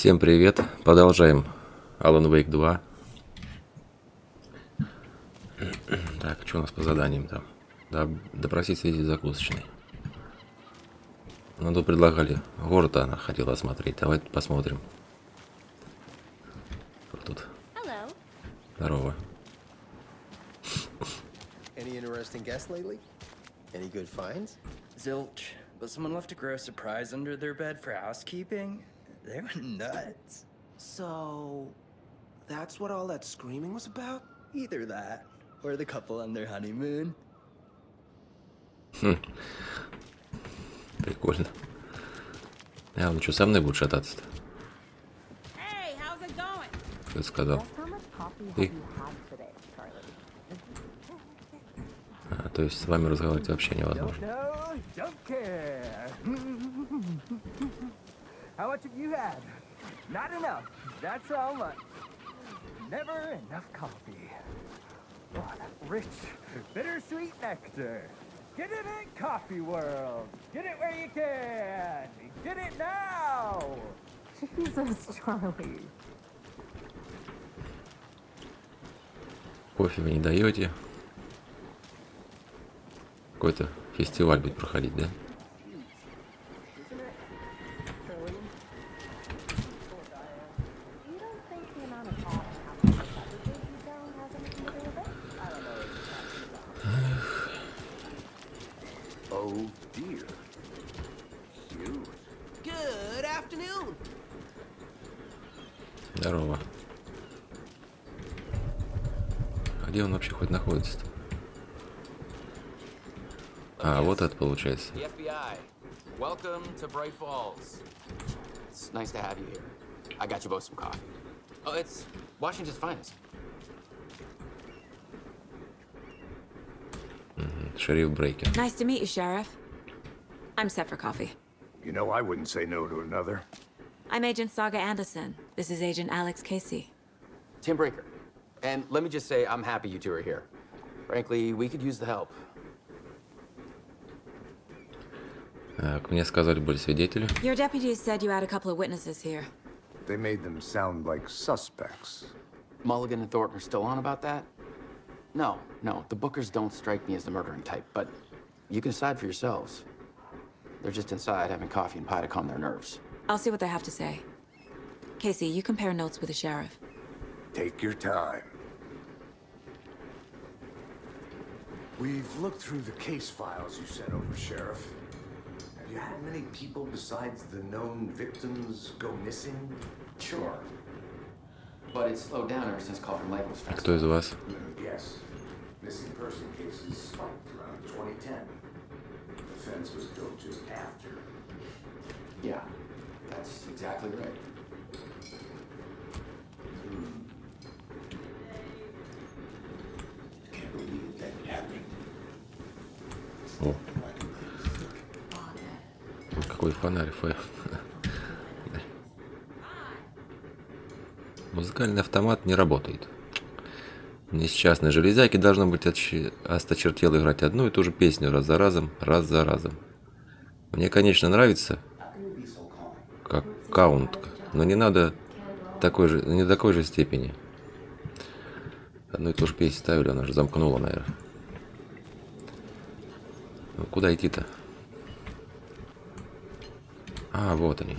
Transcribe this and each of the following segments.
Всем привет, продолжаем Alan Wake 2. Так, что у нас по заданиям там? Да, допросить свидетелей закусочной. Ну, тут предлагали, город она хотела осмотреть. Давайте посмотрим. Как тут? Здорово. Any interesting guests lately? Any good finds? Zilch, but someone left a gross surprise under their bed for housekeeping. They were nuts. So, that's what all that screaming was about? Either that, or the couple on their honeymoon. Прикольно. А он что, со мной будет шататься-то? Hey, how's it going? Кто это сказал? Ты? А, то есть с вами разговаривать вообще невозможно. Don't care. How much have you had? Not enough. That's how much. Never enough coffee. What rich, bittersweet nectar. Get it in Coffee World. Get it where you can. Get it now. Jesus, Charlie. Кофе вы не даете. Какой-то фестиваль будет проходить, да? Oh dear. Cute. Good afternoon. Здорово. А где он вообще хоть находится-то? А, вот это получается. The FBI. Welcome to Bright Falls. It's nice to have you here. I got you both some coffee. Oh, it's Washington's finest. Шериф Брейкер. Nice to meet you, Sheriff. I'm set for coffee. You know, I wouldn't say no to another. I'm Agent Saga Anderson. This is Agent Alex Casey. Tim Breaker. And let me just say, I'm happy you two are here. Frankly, we could use the help. Так, мне сказали, были свидетели. Your deputies said you had a couple of witnesses here. They made them sound like suspects. Mulligan and Thornton are still on about that? No, the Bookers don't strike me as the murdering type, but you can decide for yourselves. They're just inside having coffee and pie to calm their nerves. I'll see what they have to say. Casey, you compare notes with the sheriff. Take your time. We've looked through the case files you sent over, Sheriff. Have you had many people besides the known victims go missing? Sure. But it's slowed down ever since Call from Life was found. Кто из вас? Yes. Missing person cases spiked around 2010. The fence was built just after. Yeah, that's exactly right. Can't believe that happened. О. Какой фонарь, Музыкальный автомат не работает. Несчастные железяки должно быть осточертело играть одну и ту же песню раз за разом. Мне, конечно, нравится как каунт, но не надо не до такой же степени. Одну и ту же песню ставили, она же замкнула, наверное. Ну, куда идти-то? А, вот они.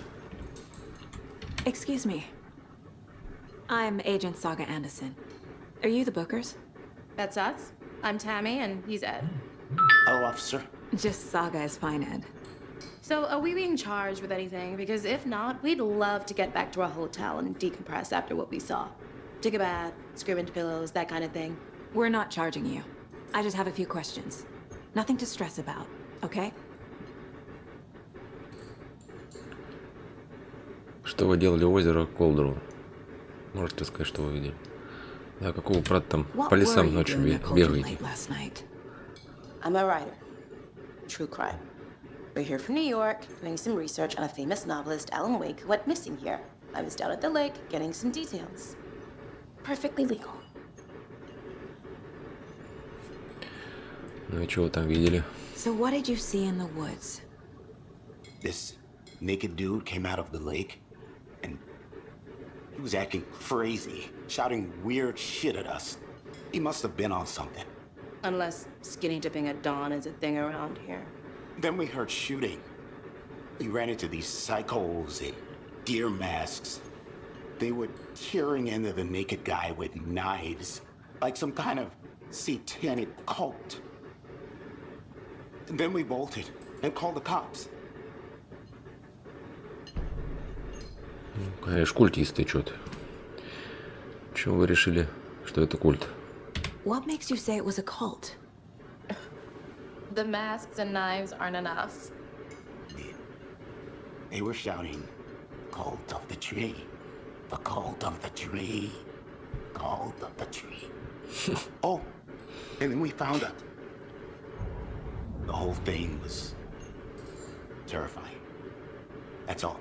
Excuse me. I'm Agent Saga Anderson. Are you the Bookers? That's us. I'm Tammy, and he's Ed. Hello, officer. Just Saga is fine, Ed. So, are we being charged with anything? Because if not, we'd love to get back to our hotel and decompress after what we saw. Take a bath, scream into pillows, that kind of thing. We're not charging you. I just have a few questions. Nothing to stress about, okay? Что вы делали у озера Колдеру? Можете сказать, что вы видели? Да, какого брата там по лесам ночью бегаете? I'm a writer. True crime. We're here from New York, doing some research on a famous novelist, Alan Wake, who went missing here. I was down at the lake, getting some details. Perfectly legal. Ну и чего вы там видели? So what did you see in the woods? This naked dude came out of the lake and He was acting crazy, shouting weird shit at us. He must have been on something. Unless skinny dipping at dawn is a thing around here. Then we heard shooting. We ran into these psychos in deer masks. They were tearing into the naked guy with knives, like some kind of satanic cult. And then we bolted and called the cops. Конечно, культисты что-то. Почему вы решили, что это культ? What makes you say it was a cult? The masks and knives aren't enough. They were shouting, "Cult of the tree, the cult of the tree, cult of the tree." Oh, and then we found out. The whole thing was terrifying. That's all.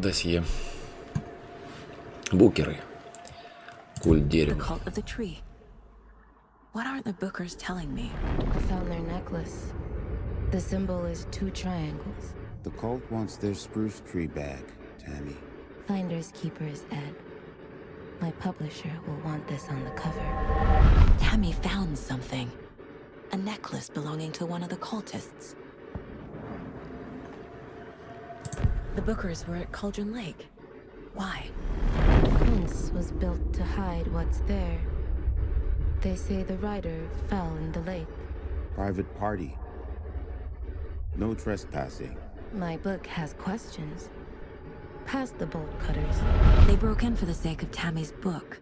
Досье. Букеры. Культ The дерева. cult of the tree. What aren't the bookers telling me? I found their necklace. The symbol is 2 triangles. The cult wants their spruce tree back, Tammy. Finders keepers, Ed. My publisher will want this on the cover. Tammy found something. A necklace belonging to one of the cultists. The bookers were at Cauldron Lake. Why? The fence was built to hide what's there. They say the rider fell in the lake. Private party. No trespassing. My book has questions. Past the bolt cutters. They broke in for the sake of Tammy's book.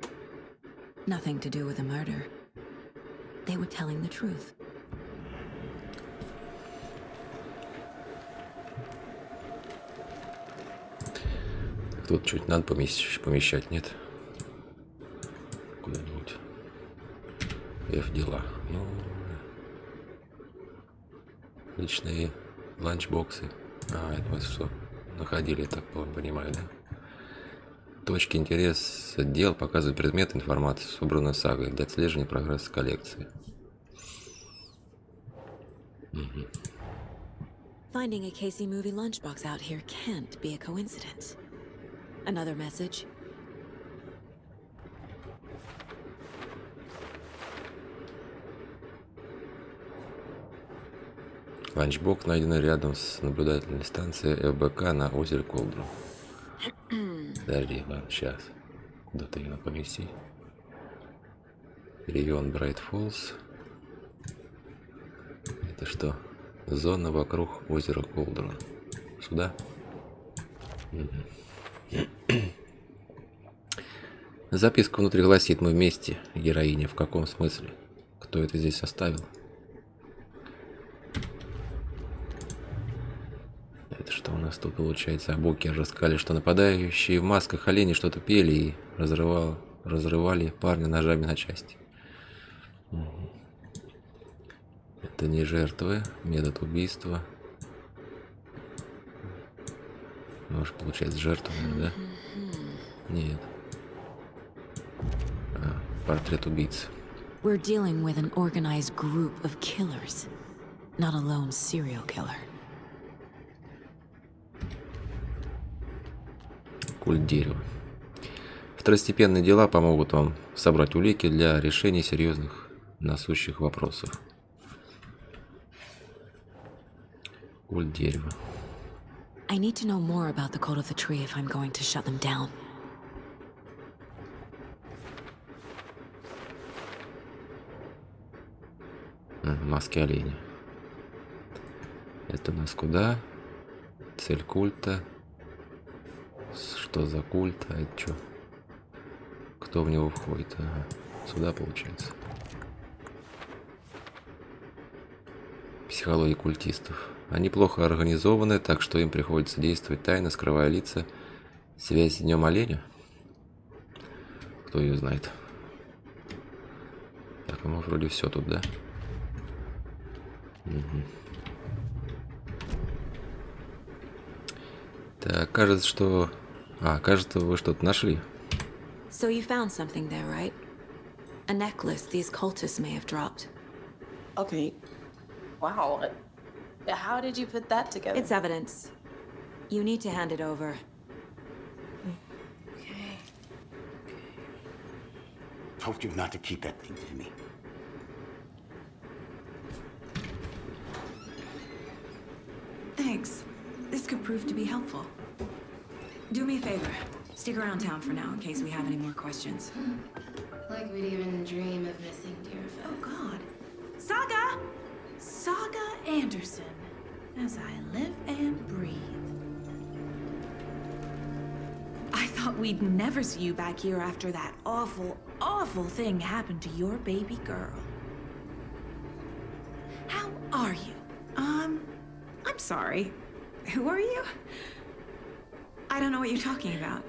Nothing to do with a murder. They were telling the truth. Тут чуть надо помещать, нет? Куда-нибудь. F дела. Ну, личные ланчбоксы. Это мы что, находили, я так понимаю, да? Точки интереса дел показывают предметы информации, собранную сагой для отслеживания прогресса коллекции. Finding a Casey movie lunchbox out here can't be a coincidence. Another message. Ланчбокс найден рядом с наблюдательной станцией ФБК на озере Колдру. Подожди, ладно, сейчас. Куда-то ее надо поместить. Регион Брайт Фоллс. Это что? Зона вокруг озера Колдру. Сюда? Записка внутри гласит: мы вместе. Героиня. В каком смысле? Кто это здесь оставил? Это что у нас тут получается? Букеры рассказали, что нападающие в масках олени что-то пели и разрывали парня ножами на части. Это не жертвы. Метод убийства. Может, получается, жертва, да? Нет. Портрет убийцы. We're dealing with an organized group of killers, not a lone serial killer. Культ дерева. Второстепенные дела помогут вам собрать улики для решения серьезных насущих вопросов. Культ дерева. I need to know more about the cult of the tree if I'm going to shut them down. Маски оленя. Это у нас куда? Цель культа. Что за культ? А это что? Кто в него входит? Ага. Сюда получается. Психология культистов. Они плохо организованы, так что им приходится действовать тайно, скрывая лица. Связь с Днем Оленя? Кто ее знает? Так, ну вроде все тут, да? Так, кажется, что... кажется, вы что-то нашли. So you found something there, right? A necklace these cultists may have dropped. Okay. Wow. How did you put that together? It's evidence. You need to hand it over. Okay. Told you not to keep that thing to me. Thanks. This could prove to be helpful. Do me a favor. Stick around town for now in case we have any more questions. Like we'd even dream of missing Deerfield. Oh, God. Saga! Saga Anderson. As I live and breathe. I thought we'd never see you back here after that awful, awful thing happened to your baby girl. How are you? I'm sorry. Who are you? I don't know what you're talking about.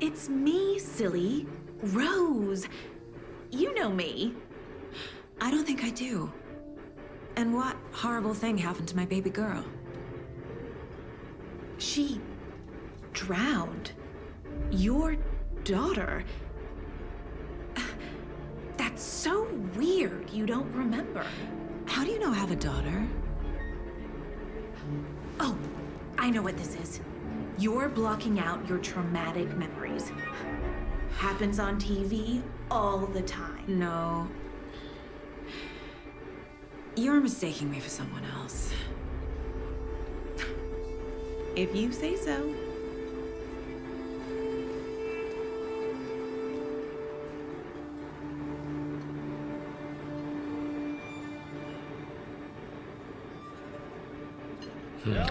It's me, silly. Rose. You know me. I don't think I do. And what horrible thing happened to my baby girl? She drowned. Your daughter. That's so weird you don't remember. How do you know I have a daughter? Oh, I know what this is. You're blocking out your traumatic memories. Happens on TV all the time. No. You're mistaking me for someone else. If you say so.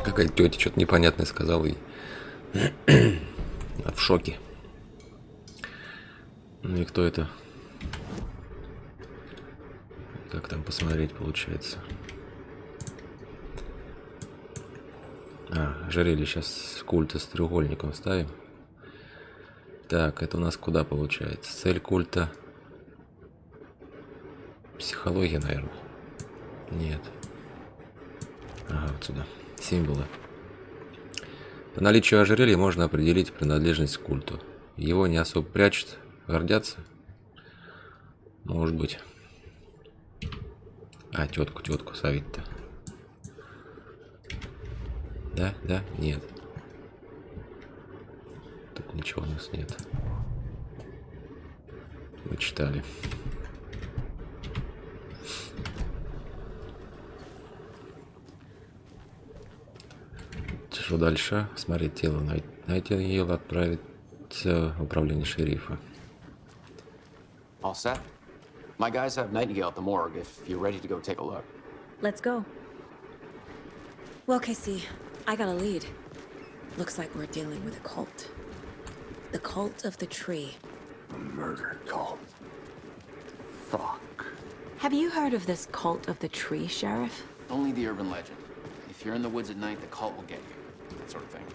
Какая-то тетя что-то непонятное сказала и в шоке. Ну и кто это? Как там посмотреть получается? Ожерелье сейчас культа с треугольником ставим. Так, это у нас куда получается? Цель культа. Психология, наверное. Нет. Ага, вот сюда. Символы. По наличию ожерелья можно определить принадлежность к культу. Его не особо прячут, гордятся. Может быть. Тетку совить-то. Да, нет. Тут ничего у нас нет. Мы читали. Что дальше? Смотреть тело. Найти ее, отправить в управление шерифа. All set? My guys have Nightingale at the morgue if you're ready to go take a look. Let's go. Well, Casey, I got a lead. Looks like we're dealing with a cult. The cult of the tree. A murder cult. Fuck. Have you heard of this cult of the tree, Sheriff? Only the urban legend. If you're in the woods at night, the cult will get you. That sort of thing.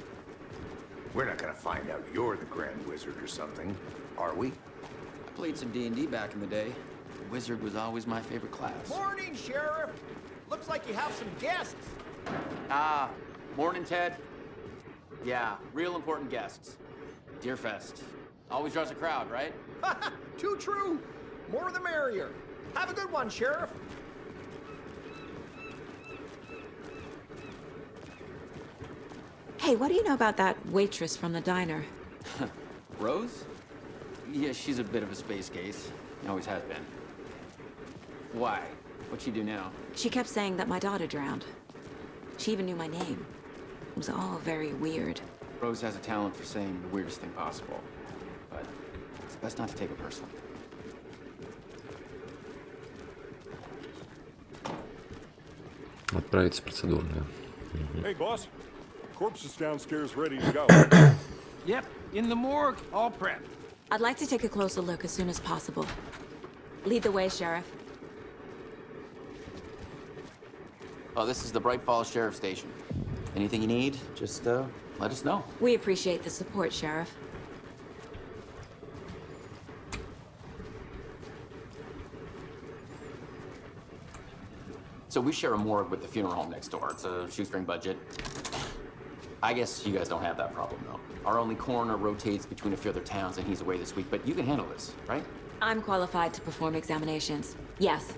We're not gonna find out you're the Grand Wizard or something, are we? I played some D&D back in the day. The wizard was always my favorite class. Morning, Sheriff. Looks like you have some guests. Morning, Ted. Yeah, real important guests. Deerfest. Always draws a crowd, right? Too true. More the merrier. Have a good one, Sheriff. Hey, what do you know about that waitress from the diner? Rose? Yeah, she's a bit of a space case. Always has been. Why? What'd she do now? She kept saying that my daughter drowned. She even knew my name. It was all very weird. Rose has a talent for saying the weirdest thing possible. But it's best not to take it personally. Отправиться процедурную. Hey, boss. Corpse is downstairs ready to go. Yep, in the morgue, all prepped. I'd like to take a closer look as soon as possible. Lead the way, Sheriff. Oh, this is the Bright Falls Sheriff Station. Anything you need, just let us know. We appreciate the support, Sheriff. So we share a morgue with the funeral home next door. It's a shoestring budget. I guess you guys don't have that problem, though. Our only coroner rotates between a few other towns, and he's away this week, but you can handle this, right? I'm qualified to perform examinations. Yes.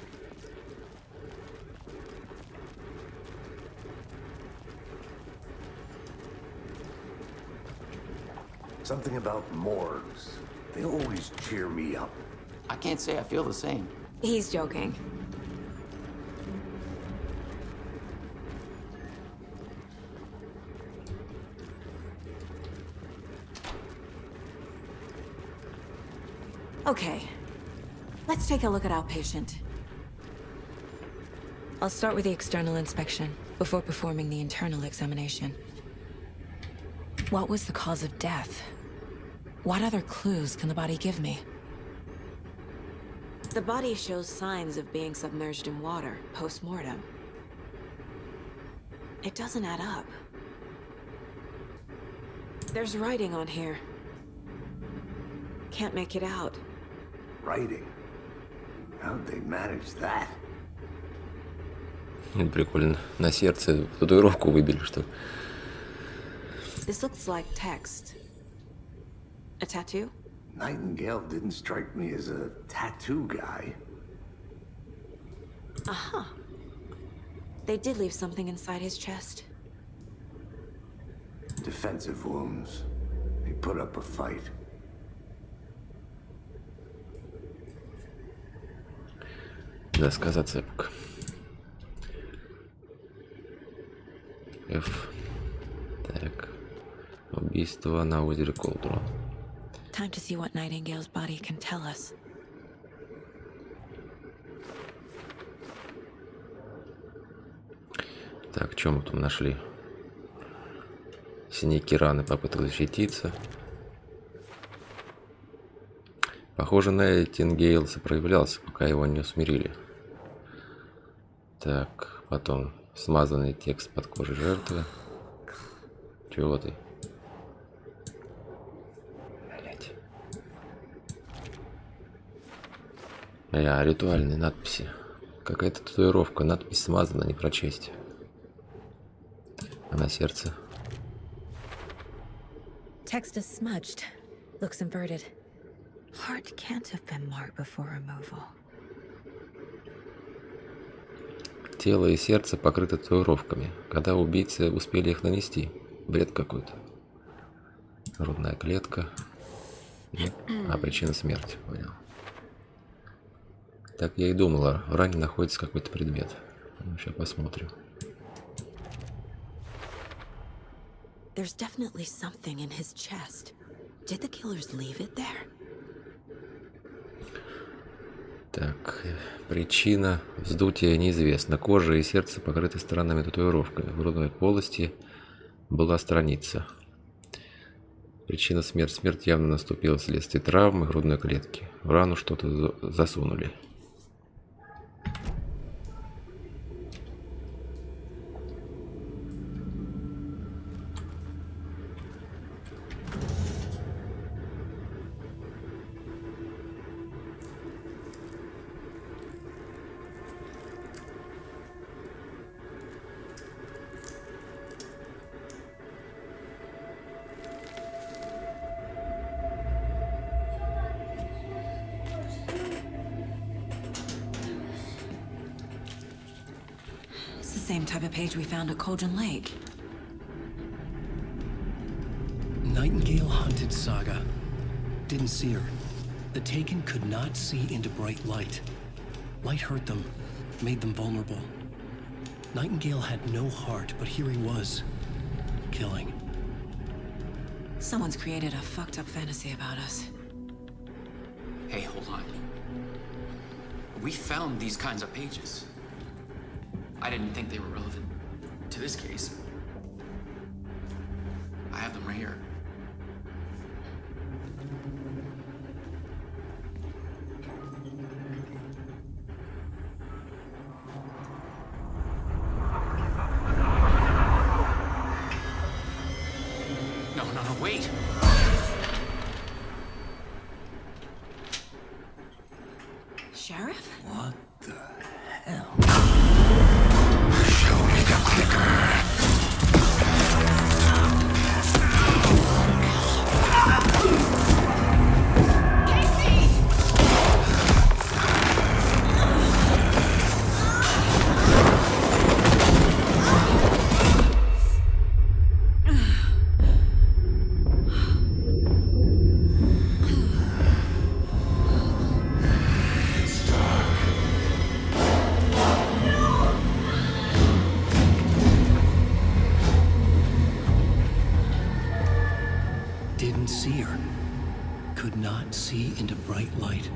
Something about morgues. They always cheer me up. I can't say I feel the same. He's joking. Okay, let's take a look at our patient. I'll start with the external inspection before performing the internal examination. What was the cause of death? What other clues can the body give me? The body shows signs of being submerged in water post-mortem. It doesn't add up. There's writing on here. Can't make it out. Writing? How'd they manage that? Прикольно. На сердце татуировку выбили, что? This looks like text. A tattoo? Nightingale didn't strike me as a tattoo guy. Uh-huh. They did leave something inside his chest. Defensive wounds. He put up a fight. Доска зацепок. F. Так. Убийство на озере Колдрон. Time to see what Nightingale's body can tell us. Так, что мы там нашли? Синяки, раны, попытка защититься. Похоже, Найтингейл сопротивлялся, пока его не усмирили. Так, потом смазанный текст под кожей жертвы. Чего ты? Блять. Ритуальные надписи. Какая-то татуировка, надпись смазана, не прочесть. А на сердце. Text is smudged. Looks inverted. Heart can't have been marked before removal. Тело и сердце покрыты татуировками. Когда убийцы успели их нанести? Бред какой-то. Грудная клетка. Нет? А причина смерти, понял. Так я и думала, в ране находится какой-то предмет. Ну, сейчас посмотрим. There's definitely something in his chest. Did the killers leave it there? Так, причина вздутия неизвестна. Кожа и сердце покрыты странными татуировками. В грудной полости была страница. Причина смерти. Смерть явно наступила вследствие травмы грудной клетки. В рану что-то засунули. Same type of page we found at Cauldron Lake. Nightingale hunted Saga. Didn't see her. The Taken could not see into bright light. Light hurt them, made them vulnerable. Nightingale had no heart, but here he was, killing. Someone's created a fucked up fantasy about us. Hey, hold on. We found these kinds of pages. I didn't think they were relevant to this case. I have them right here. No, wait! Sheriff? What the hell? Show me the clicker. see her. Could not see into bright light.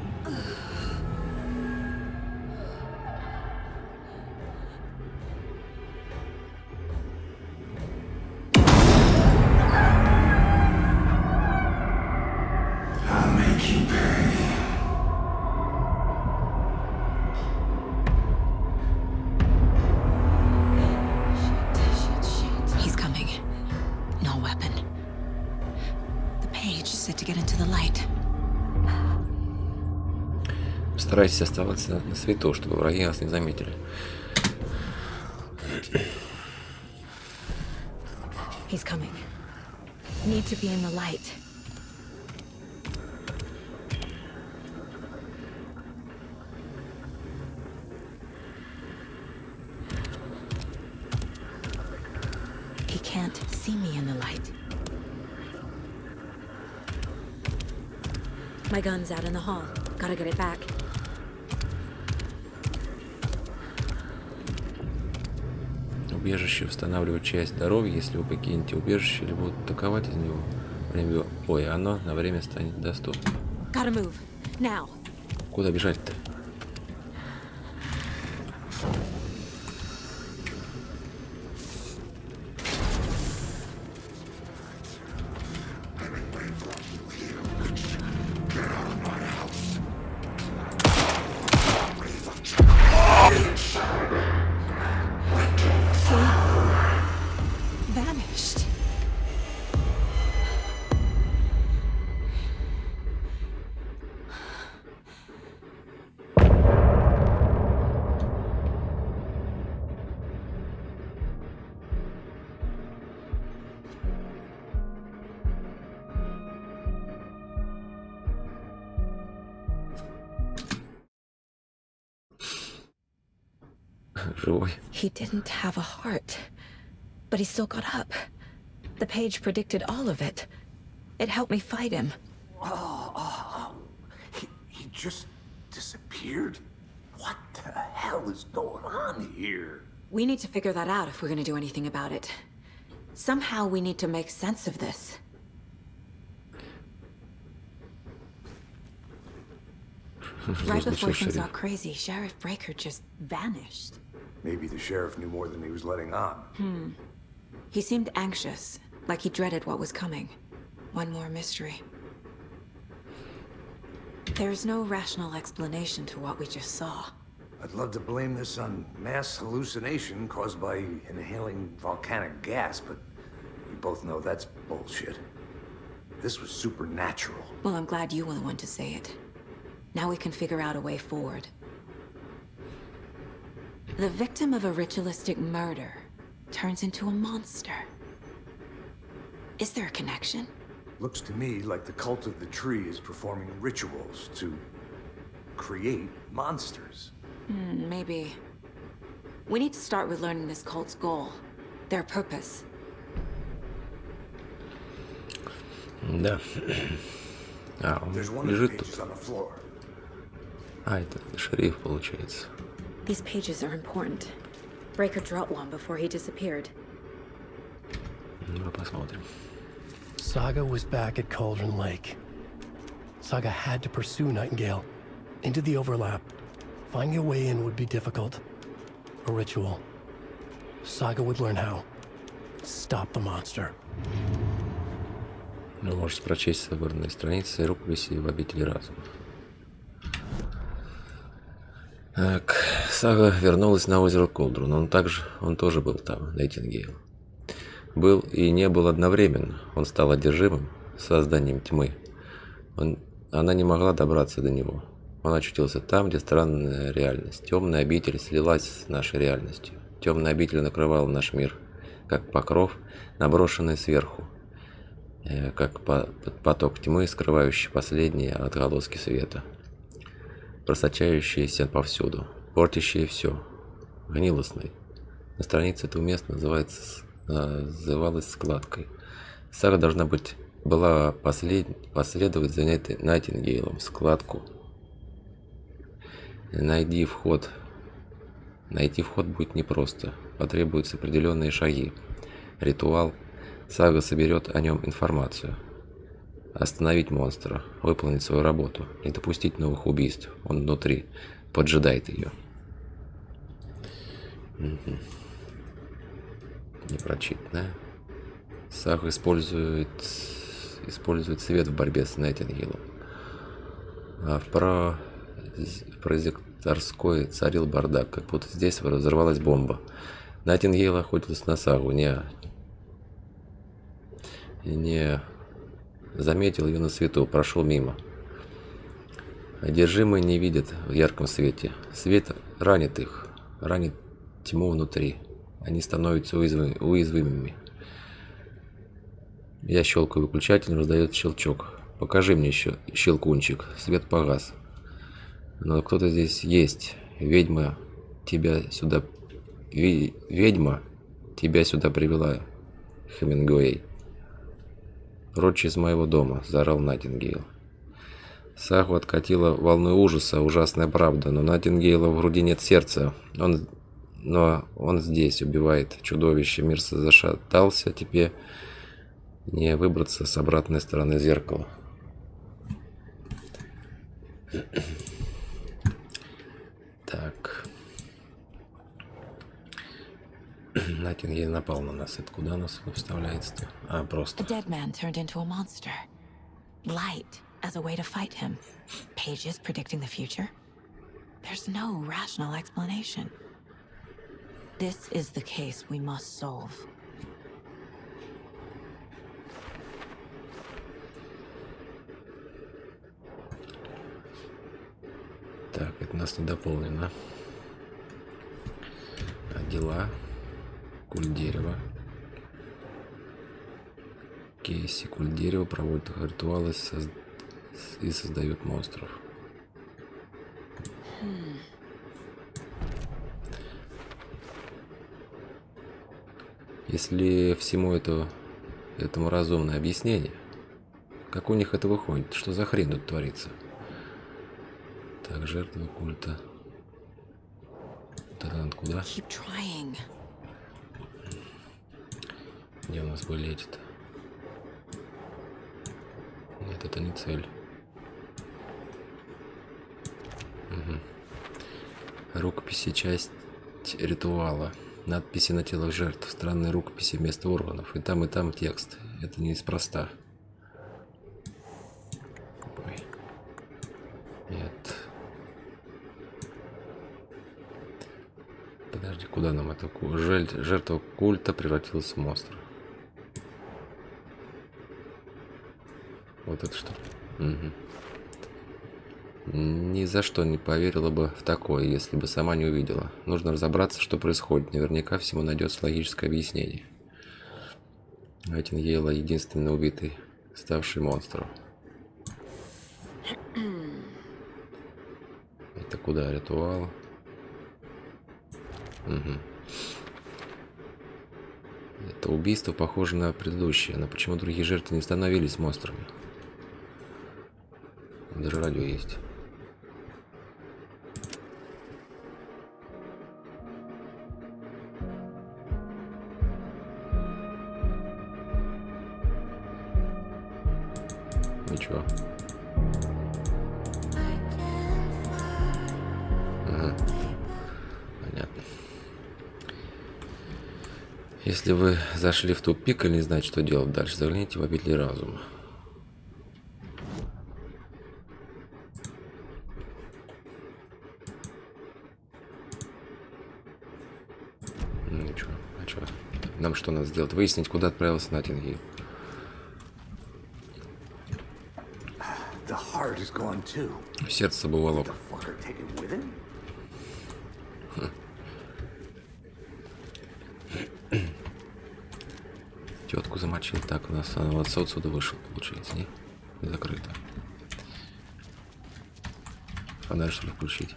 I'll make you pay. He's coming. No weapon. The page said to get into the light. Старайтесь оставаться на свету, чтобы враги нас не заметили. He's coming. Need to be in the light. He can't see me in the light. My gun's out in the hall. Gotta get it back. Убежище восстанавливает часть здоровья, если вы покинете убежище или будут атаковать из него. Ой, оно на время станет доступным. Gotta move. Now. Куда бежать-то? Vanished. Живой. He didn't have a heart, but he still got up. The page predicted all of it. It helped me fight him. He just disappeared? What the hell is going on here? We need to figure that out if we're gonna do anything about it. Somehow we need to make sense of this. Right before things got crazy, Sheriff Breaker just vanished. Maybe the sheriff knew more than he was letting on. He seemed anxious, like he dreaded what was coming. One more mystery. There's no rational explanation to what we just saw. I'd love to blame this on mass hallucination caused by inhaling volcanic gas, but you both know that's bullshit. This was supernatural. Well, I'm glad you were the one to say it. Now we can figure out a way forward. The victim of a ritualistic murder turns into a monster. Is there a connection? Looks to me like the cult of the tree is performing rituals to create monsters. Maybe. We need to start with learning this cult's goal, their purpose. Да. Он There's one of the лежит pages тут. on the floor. Это шериф, получается. These pages are important. Breaker dropped one before he disappeared. Ну, посмотрим. Saga was back at Cauldron Lake. Saga had to pursue Nightingale into the overlap. Finding a way in would be difficult. A ritual. Saga would learn how. Stop the monster. Ну, можете прочесть собранные страницы и рукописи в обители разума. Так, Сага вернулась на озеро Колдрун. Он тоже был там, Найтингейл. Был и не был одновременно. Он стал одержимым созданием тьмы. Она не могла добраться до него. Он очутился там, где странная реальность. Темная обитель слилась с нашей реальностью. Темная обитель накрывала наш мир, как покров, наброшенный сверху, как поток тьмы, скрывающий последние отголоски света, просочающиеся повсюду, портящие все, гнилостный. На странице это уместно называлось складкой. Сара была последовать за Найтингейлом складку. Найти вход будет непросто. Потребуются определенные шаги. Ритуал. Сага соберет о нем информацию. Остановить монстра, выполнить свою работу, не допустить новых убийств. Он внутри, поджидает ее. Непрочитанное. Сах использует свет в борьбе с Найтингейлом. А в прозекторской царил бардак, как будто здесь взорвалась бомба. Найтингейл охотился на Сагу, не заметил ее на свету, прошел мимо. Одержимые не видят в ярком свете. Свет ранит их, ранит тьму внутри. Они становятся уязвимыми. Я щелкаю выключателем, раздает щелчок. Покажи мне еще щелкунчик. Свет погас. Но кто-то здесь есть. Ведьма тебя сюда привела, Хемингуэй. Прочь из моего дома, заорал Найтингейл. Саху откатила волной ужаса, ужасная правда, но Найтингейла в груди нет сердца. Но он здесь убивает чудовище. Мир зашатался, теперь не выбраться с обратной стороны зеркала. Так. Найтингейл напал на нас. Это куда нас вставляется-то? А, просто. The dead man turned into a monster. Light as a way to fight him. Pages predicting the future. There's no rational explanation. This is the case we must solve. Так, это у нас не дополнено. А дела. Культ дерева. Кейси. Культ дерева проводит ритуалы и создает монстров. Если всему этому разумное объяснение, как у них это выходит? Что за хрень тут творится? Так, жертва культа. Это надо куда? Где у нас были эти-то? Нет, это не цель. Угу. Рукописи — часть ритуала. Надписи на телах жертв. Странные рукописи вместо органов. И там текст. Это неспроста. Ой. Нет. Подожди, куда нам это? Жертва культа превратилась в монстра. Вот это что? Угу. Ни за что не поверила бы в такое, если бы сама не увидела. Нужно разобраться, что происходит. Наверняка всему найдется логическое объяснение. Найтингейла — единственный убитый, ставший монстром. Это куда? Ритуал. Угу. Это убийство похоже на предыдущее, но почему другие жертвы не становились монстрами? Даже радио есть. Ничего. Ага. Понятно. Если вы зашли в тупик или не знаете, что делать дальше, загляните в обитель разума. Ничего. А что? Нам что надо сделать? Выяснить, куда отправился Найтингейл. Сердце бывало. Тетку замочил. Так, у нас он отсюда вышел, получается, не? Закрыто. Фонарь, что ли, включить?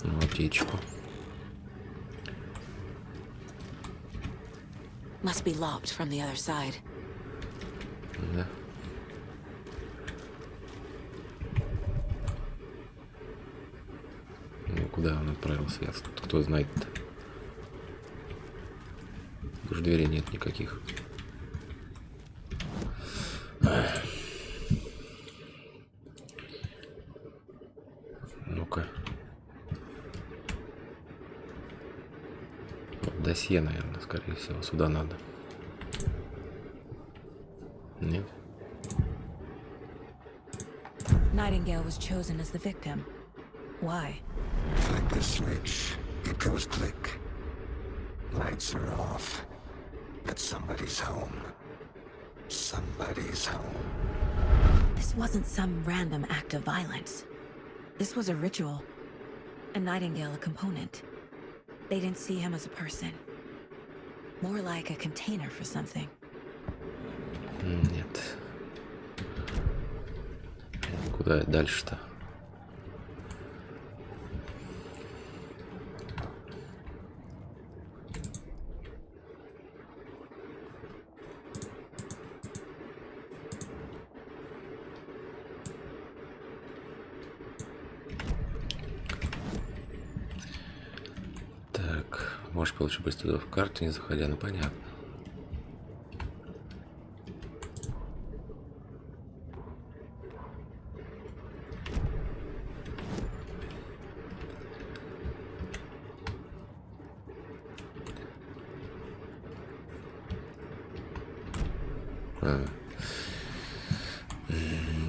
Ну, аптечку. Must be locked from the other side. Да. Ну, куда он отправился? Кто знает-то? Уж дверей нет никаких. Ну-ка. Вот досье, наверное, скорее всего. Сюда надо. Нет? Nightingale was chosen as the victim. Why? Flick the switch. It goes click. Lights are off. But somebody's home. Somebody's home. This wasn't some random act of violence. This was a ritual. And Nightingale a component. They didn't see him as a person. More like a container for something. Нет. Куда дальше-то? Так, можешь получить быстрее в карту, не заходя, ну понятно.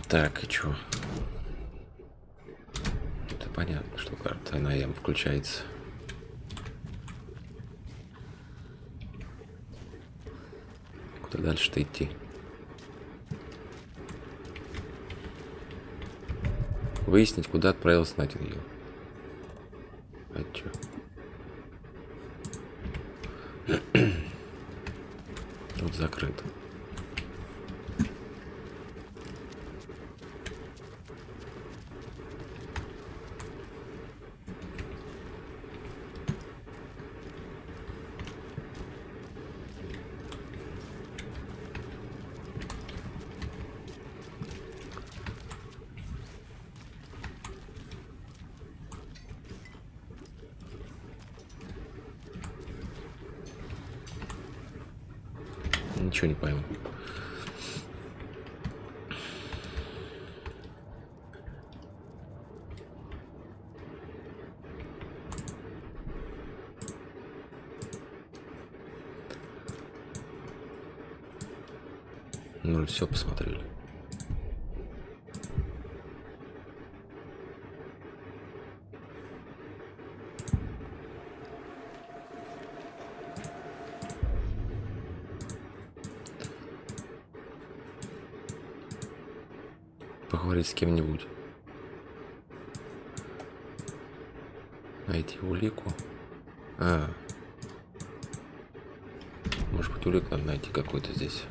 Так, и чё? Это понятно, что карта на М включается. Куда дальше-то идти? Выяснить, куда отправился Найтингейл. А чё? Тут закрыто. Ничего не пойму. Ну, все посмотрели. Поговорить с кем-нибудь. Найти улику. Может быть, улик надо найти какой-то здесь.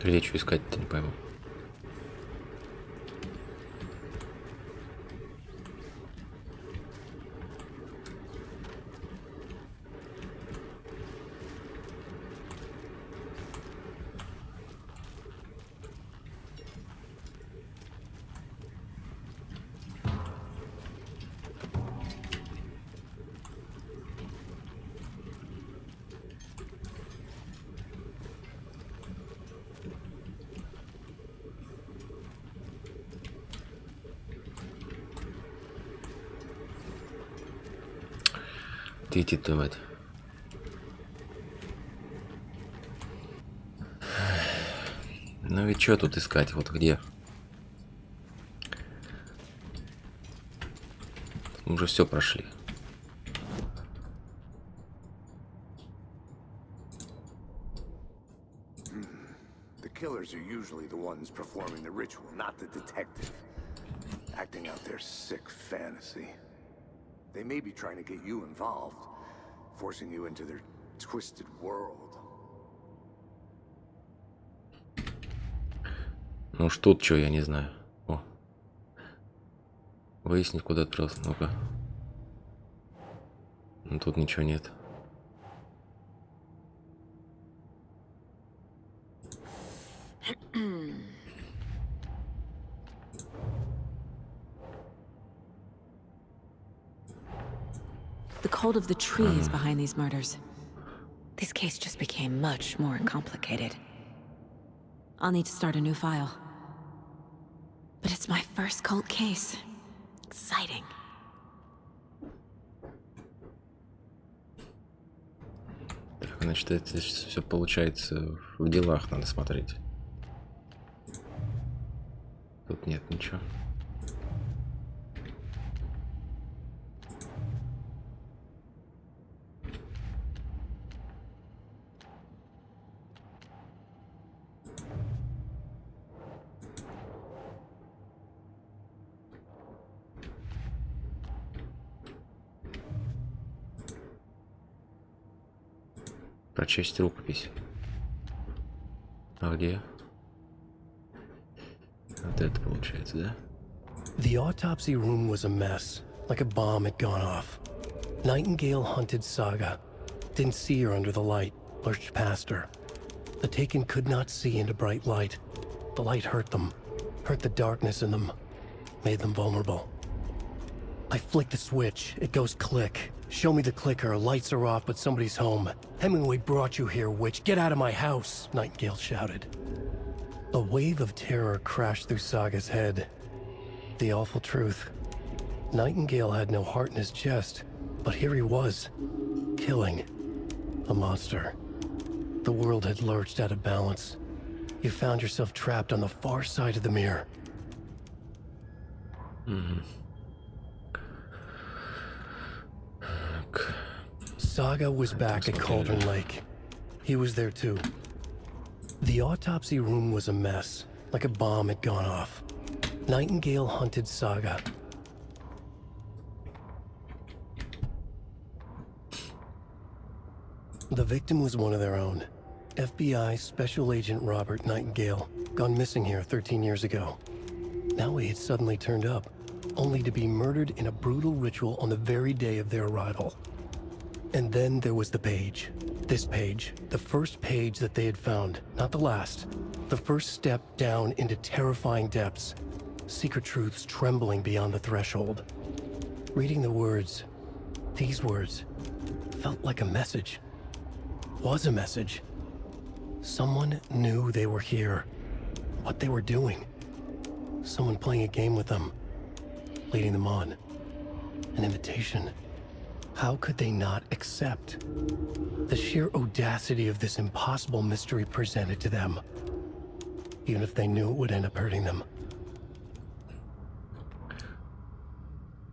Где что искать-то, не пойму. Идти, твою мать. Ну и что тут искать? Вот где? Мы уже все прошли. The killers are usually the ones performing the ritual, not the detective. Acting out their sick fantasy. They may be trying to get you involved, forcing you into their twisted world. Ну уж тут что, я не знаю. О. Выяснить, куда открылся. Ну-ка. Ну тут ничего нет. The cult of the tree is behind these murders. This case just became much more complicated. I'll need to start a new file. But it's my first cult case. Exciting. Так, значит, это все получается в делах надо смотреть. Тут нет ничего. Прочесть рукопись. А где? Вот это получается, да? The autopsy room was a mess, like a bomb had gone off. Nightingale hunted Saga. Didn't see her under the light, lurched past her. The Taken could not see into bright light. The light hurt them, hurt the darkness in them, made them vulnerable. I flick the switch, it goes click. Show me the clicker, lights are off, but somebody's home. Hemingway brought you here, witch. Get out of my house, Nightingale shouted. A wave of terror crashed through Saga's head. The awful truth. Nightingale had no heart in his chest, but here he was, killing a monster. The world had lurched out of balance. You found yourself trapped on the far side of the mirror. Saga was back at Cauldron Lake. He was there too. The autopsy room was a mess, like a bomb had gone off. Nightingale hunted Saga. The victim was one of their own. FBI Special Agent Robert Nightingale, gone missing here 13 years ago. Now he had suddenly turned up, only to be murdered in a brutal ritual on the very day of their arrival. And then there was the page. This page, the first page that they had found, not the last. The first step down into terrifying depths. Secret truths trembling beyond the threshold. Reading the words, these words, felt like a message. Was a message. Someone knew they were here. What they were doing. Someone playing a game with them. Leading them on. An invitation. How could they not accept? The sheer audacity of this impossible mystery presented to them. Even if they knew it would end up hurting them.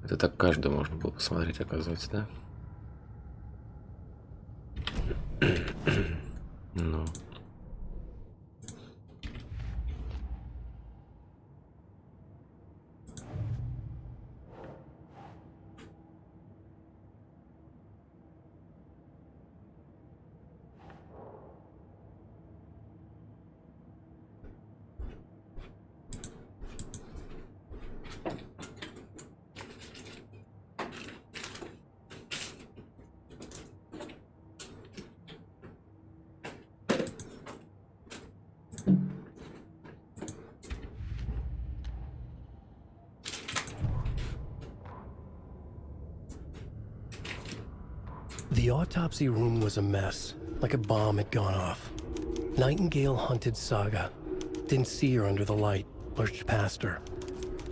Это так каждую можно было посмотреть, оказывается, да? Ну. The autopsy room was a mess, like a bomb had gone off. Nightingale hunted Saga. Didn't see her under the light, lurched past her.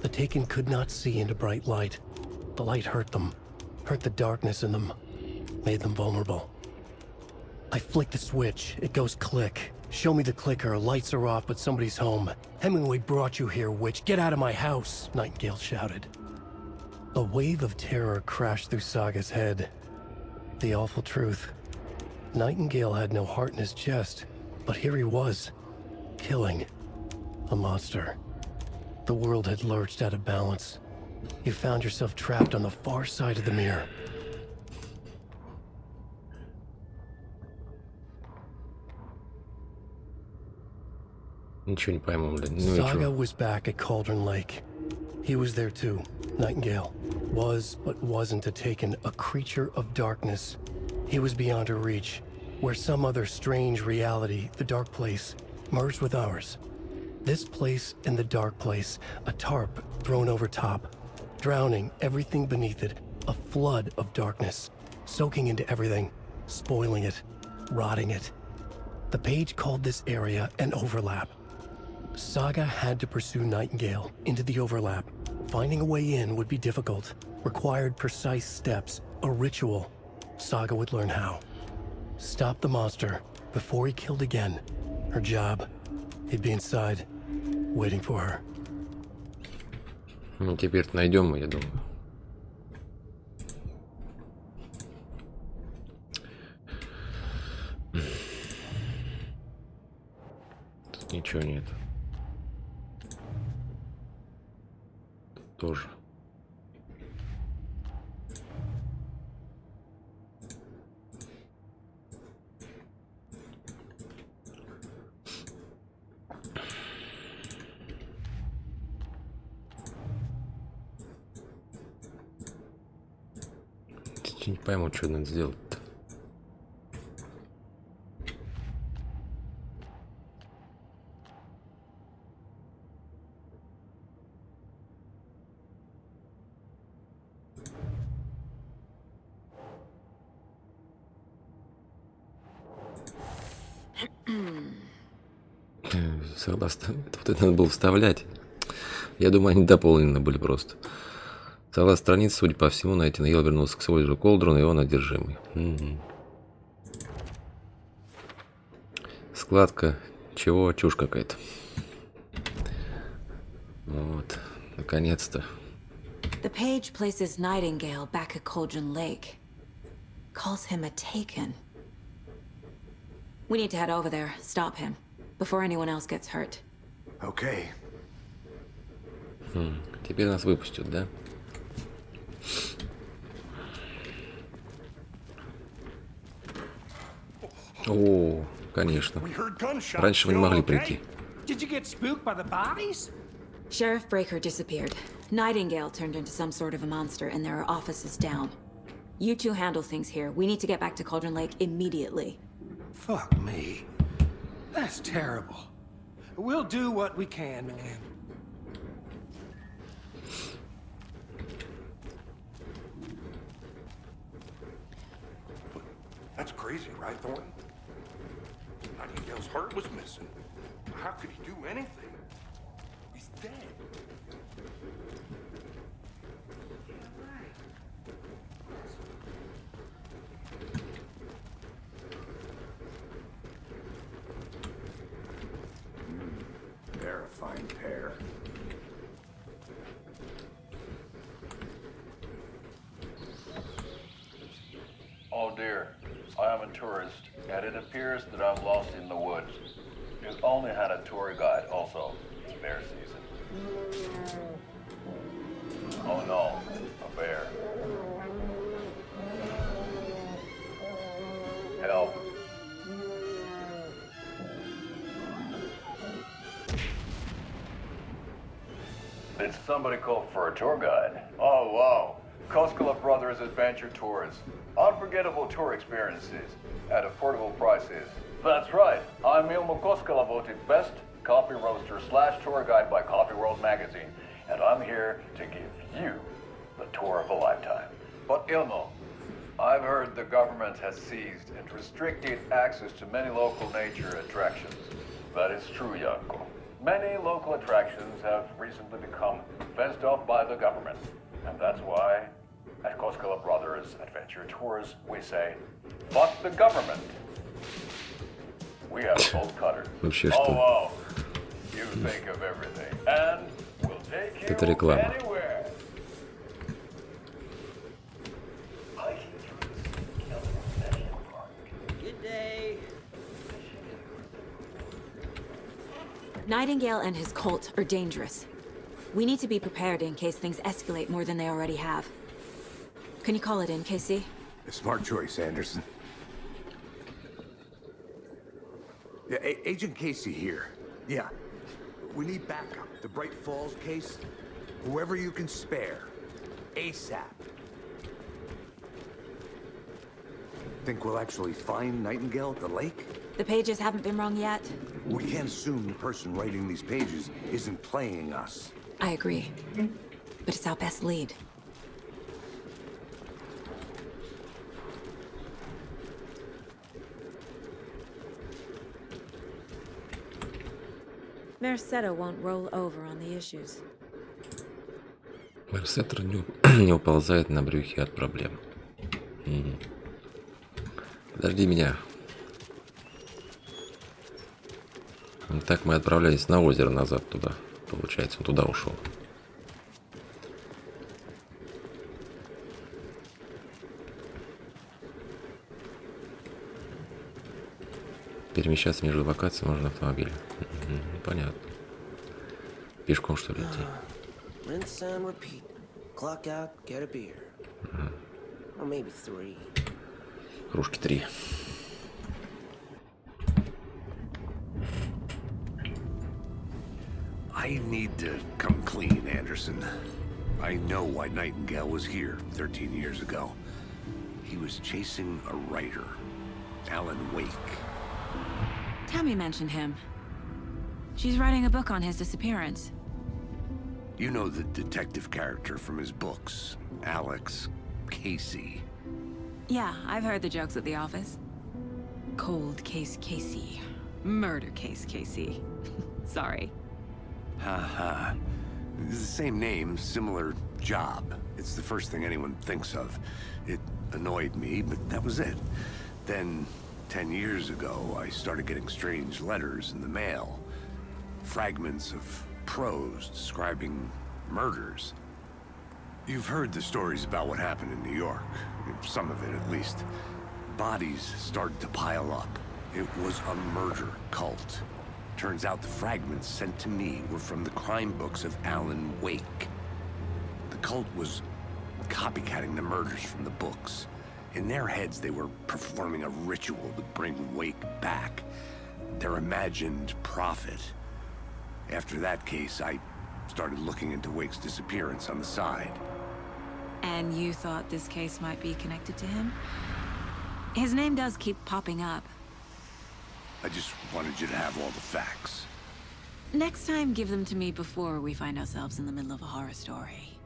The Taken could not see into bright light. The light hurt them, hurt the darkness in them, made them vulnerable. I flick the switch, it goes click. Show me the clicker, lights are off, but somebody's home. Hemingway brought you here, witch. Get out of my house, Nightingale shouted. A wave of terror crashed through Saga's head. The awful truth. Nightingale had no heart in his chest, but here he was, killing a monster. The world had lurched out of balance. You found yourself trapped on the far side of the mirror. Ничего не пойму, блин. Ну и Saga чё? was back at Cauldron Lake. He was there too. Nightingale was, but wasn't a Taken, a creature of darkness. He was beyond her reach, where some other strange reality, the dark place, merged with ours. This place and the dark place, a tarp thrown over top, drowning everything beneath it, a flood of darkness, soaking into everything, spoiling it, rotting it. The page called this area an overlap. Saga had to pursue Nightingale into the overlap. Finding a way in would be difficult, required precise steps, a ritual. Saga would learn how. Stop the monster before he killed again. Her job, he'd be inside, waiting for her. Ну, теперь найдем, я думаю. Тут ничего нет. Тут тоже. Не пойму, что надо сделать-то. Согласно, вот это надо было вставлять. Я думаю, они дополнены были просто. Согласно странице, судя по всему, Найтингейл вернулся к своему Колдрону, и он одержимый. Угу. Складка. Чего? Чушь какая-то. Вот. Наконец-то. The page places Nightingale back at Cauldron Lake. Calls him a Taken. We need to head over there, stop him, before anyone else gets hurt. Okay. Теперь нас выпустят, да? О, конечно. Раньше вы не могли прийти. Did you get spooked by the bodies? Sheriff Breaker disappeared. Nightingale turned into some sort of a monster, and there are offices down. You two handle things here. We need to get back to Cauldron Lake immediately. Fuck me. That's terrible. We'll do what we can, man. That's crazy, right, Thornton? Nightingale's heart was missing. How could he do anything? He's dead. They're a fine pair. Oh dear, I am a tourist, and it appears that I'm lost in the woods. You only had a tour guide also. It's bear season. Oh no, a bear. Help. Did somebody call for a tour guide? Oh wow. Koskela Brothers Adventure Tours. Unforgettable tour experiences at affordable prices. That's right. I'm Ilmo Koskela, voted best coffee roaster / tour guide by Coffee World magazine. And I'm here to give you the tour of a lifetime. But Ilmo, I've heard the government has seized and restricted access to many local nature attractions. That is true, Janko. Many local attractions have recently become fenced off by the government. And that's why At Koskela Brothers Adventure Tours, we say, fuck the government. We have bolt cutters. Вообще Oh, что? wow. You think of everything. And we'll take you Это реклама. anywhere. Good day. Nightingale and his cult are dangerous. We need to be prepared in case things escalate more than they already have. Can you call it in, Casey? A smart choice, Anderson. Yeah, Agent Casey here. Yeah. We need backup. The Bright Falls case. Whoever you can spare. ASAP. Think we'll actually find Nightingale at the lake? The pages haven't been wrong yet. We can't assume the person writing these pages isn't playing us. I agree. But it's our best lead. Merced won't roll over on the issues. Мерсетер не уползает на брюхе от проблем. Подожди меня. Так мы отправлялись на озеро назад туда. Получается, он туда ушел. Перемещаться между локациями можно на автомобиле. Понятно. Пешком, что ли, идти? Rinse and repeat. Clock out, get a beer. Or maybe 3. Кружки 3. I need to come clean, Anderson. I know why Nightingale was here 13 years ago. He was chasing a writer, Alan Wake. Tammy mentioned him. She's writing a book on his disappearance. You know the detective character from his books, Alex Casey. Yeah, I've heard the jokes at the office. Cold case Casey. Murder case Casey. Sorry. Haha. It's the same name, similar job. It's the first thing anyone thinks of. It annoyed me, but that was it. Then, 10 years ago, I started getting strange letters in the mail. Fragments of prose describing murders. You've heard the stories about what happened in New York. Some of it, at least. Bodies started to pile up. It was a murder cult. Turns out the fragments sent to me were from the crime books of Alan Wake. The cult was copycatting the murders from the books. In their heads, they were performing a ritual to bring Wake back. Their imagined prophet. After that case, I started looking into Wake's disappearance on the side. And you thought this case might be connected to him? His name does keep popping up. I just wanted you to have all the facts. Next time, give them to me before we find ourselves in the middle of a horror story.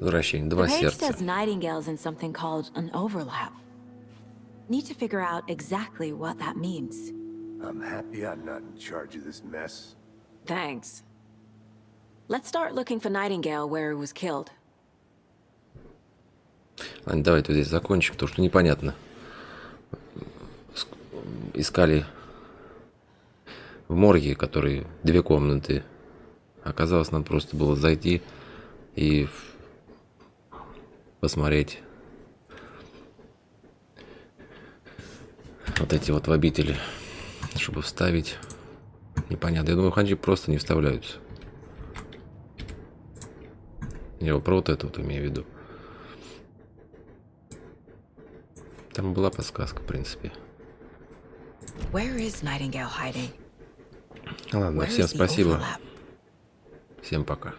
Возвращение. Два The page сердца. says Nightingale's in something called an overlap. Need to figure out exactly what that means. I'm happy I'm not in charge of this mess. Thanks. Let's start looking for Nightingale where he was killed. Ладно, давайте вот здесь закончим, потому что непонятно. Искали в морге, который 2 комнаты. Оказалось, надо просто было зайти и посмотреть вот эти вот в обители, чтобы вставить. Непонятно. Я думаю, ханджи просто не вставляются. Я про вот это вот имею в виду. Там была подсказка, в принципе. Where is Nightingale hiding? Ладно, Where всем is the спасибо. overlap? Всем пока.